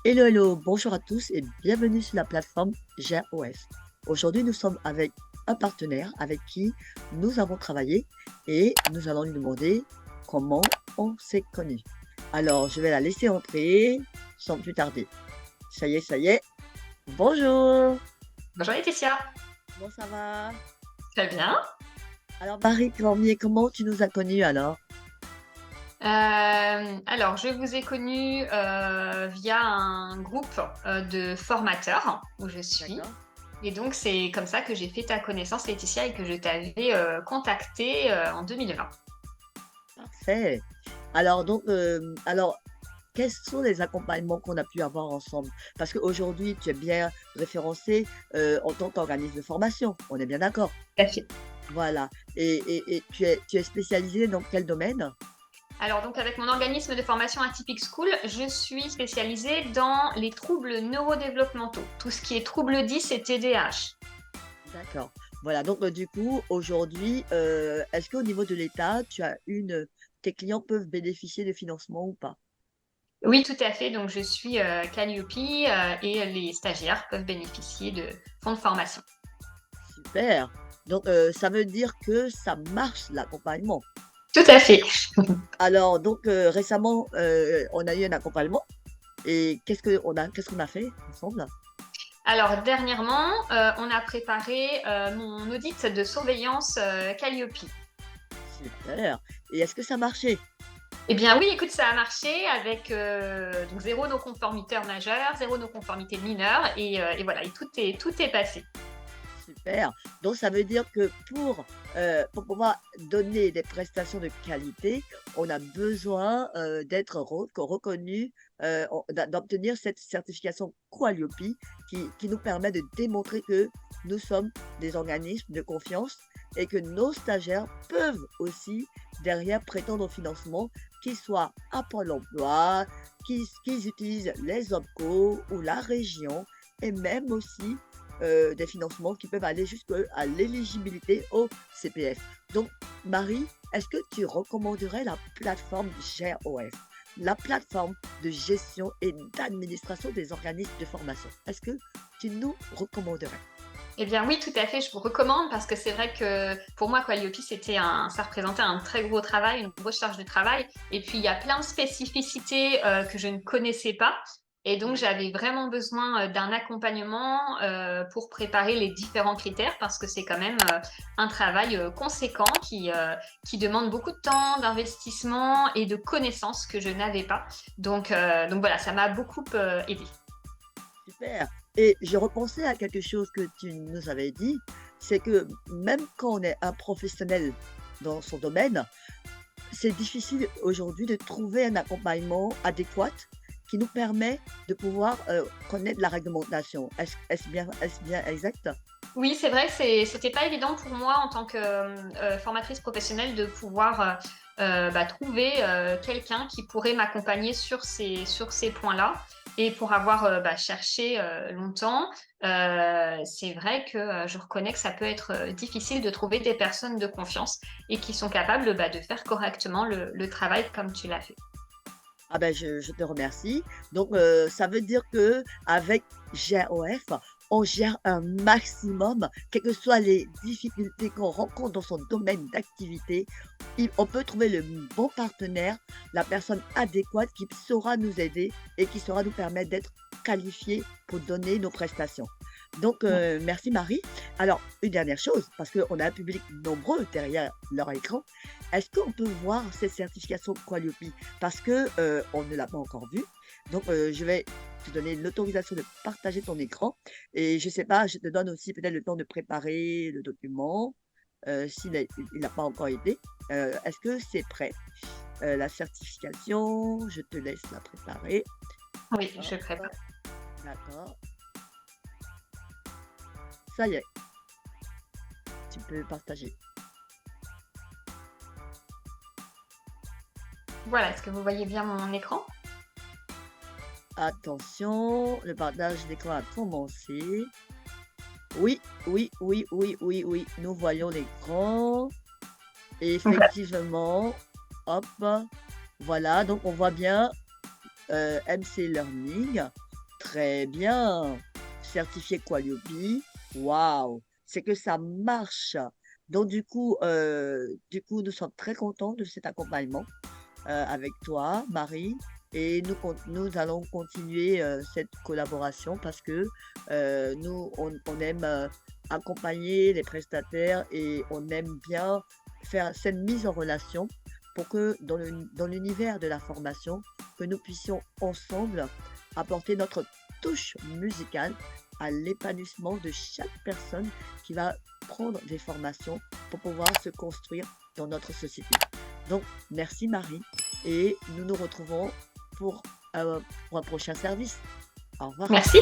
Hello, hello, bonjour à tous et bienvenue sur la plateforme GeroF. Aujourd'hui, nous sommes avec un partenaire avec qui nous avons travaillé et nous allons lui demander comment on s'est connus. Alors, je vais la laisser entrer sans plus tarder. Ça y est, ça y est. Bonjour, Bonjour Laetitia, comment ça va? très bien. Alors, Marie Cormier, comment tu nous as connus alors? Alors je vous ai connu, via un groupe, de formateurs où je suis D'accord, et donc c'est comme ça que j'ai fait ta connaissance Laetitia et que je t'avais, contactée, en 2020. parfait. Alors, alors, quels sont les accompagnements qu'on a pu avoir ensemble? Parce qu'aujourd'hui, tu es bien référencé en tant qu'organisme de formation, on est bien d'accord? Tout à fait. Voilà. Et tu es spécialisé dans quel domaine? Alors donc avec mon organisme de formation Atypic School, je suis spécialisée dans les troubles neurodéveloppementaux, tout ce qui est troubles 10 et TDAH. D'accord. Voilà, donc du coup, aujourd'hui, est-ce qu'au niveau de l'État, tes clients peuvent bénéficier de financement ou pas? Oui, tout à fait, donc je suis, Calliope, et les stagiaires peuvent bénéficier de fonds de formation. Super. Donc ça veut dire que ça marche l'accompagnement. Tout à fait. Alors donc récemment, on a eu un accompagnement et qu'est-ce qu'on a fait ensemble? Alors dernièrement, on a préparé, mon audit de surveillance, Calliope. Super. Et est-ce que ça marchait? Eh bien oui, écoute, ça a marché avec, donc 0 non-conformité majeure, 0 non-conformité mineure et voilà et tout est passé. Super. Donc ça veut dire que pour pouvoir donner des prestations de qualité, on a besoin, d'être reconnu, d'obtenir cette certification Qualiopi qui nous permet de démontrer que nous sommes des organismes de confiance et que nos stagiaires peuvent aussi derrière prétendre au financement, qu'ils soient à Pôle emploi, qu'ils utilisent les OPCO ou la région et même aussi des financements qui peuvent aller jusqu'à l'éligibilité au CPF. Donc, Marie, est-ce que tu recommanderais la plateforme GeroF, la plateforme de gestion et d'administration des organismes de formation? Est-ce que tu nous recommanderais? Eh bien oui, tout à fait, je vous recommande parce que c'est vrai que pour moi, Qualiopi, ça représentait un très gros travail, une grosse charge de travail. Et puis, il y a plein de spécificités que je ne connaissais pas. Et donc, Mhm. j'avais vraiment besoin d'un accompagnement pour préparer les différents critères parce que c'est quand même un travail conséquent qui demande beaucoup de temps, d'investissement et de connaissances que je n'avais pas. Donc voilà, ça m'a beaucoup aidé. Super. Et je repensais à quelque chose que tu nous avais dit, c'est que même quand on est un professionnel dans son domaine, c'est difficile aujourd'hui de trouver un accompagnement adéquat qui nous permet de pouvoir, connaître la réglementation. Est-ce bien exact? Oui, c'est vrai que c'était pas évident pour moi en tant que, formatrice professionnelle de pouvoir, trouver, quelqu'un qui pourrait m'accompagner sur ces points-là et pour avoir, cherché, longtemps, c'est vrai que, je reconnais que ça peut être, difficile de trouver des personnes de confiance et qui sont capables, de faire correctement le travail comme tu l'as fait. Ah ben, je te remercie. Donc, ça veut dire que qu'avec GeoF, on gère un maximum, quelles que soient les difficultés qu'on rencontre dans son domaine d'activité, on peut trouver le bon partenaire, la personne adéquate qui saura nous aider et qui saura nous permettre d'être qualifiés pour donner nos prestations. Donc, merci Marie. Alors, une dernière chose, parce qu'on a un public nombreux derrière leur écran, est-ce qu'on peut voir cette certification Qualiopi? Parce que, on ne l'a pas encore vue. Donc, je vais te donner l'autorisation de partager ton écran et je sais pas, je te donne aussi peut-être le temps de préparer le document, s'il n'a pas encore été. Est-ce que c'est prêt? La certification, je te laisse la préparer. Oui, je Hop, prépare. d'accord. Ça y est, tu peux partager. Voilà, est-ce que vous voyez bien mon écran? Attention, le partage d'écran a commencé. Oui, oui, oui, oui, oui, oui, nous voyons l'écran. Et effectivement, hop, voilà, donc on voit bien MC Learning. Très bien. Certifié Qualiopi. Waouh! C'est que ça marche. Donc du coup, nous sommes très contents de cet accompagnement, avec toi, Marie, et nous allons continuer, cette collaboration parce que, nous, on aime, accompagner les prestataires et on aime bien faire cette mise en relation pour que dans l'univers de la formation, que nous puissions ensemble apporter notre touche musicale à l'épanouissement de chaque personne qui va prendre des formations pour pouvoir se construire dans notre société. Donc, merci Marie et nous nous retrouvons pour, pour un prochain service. Au revoir. Merci.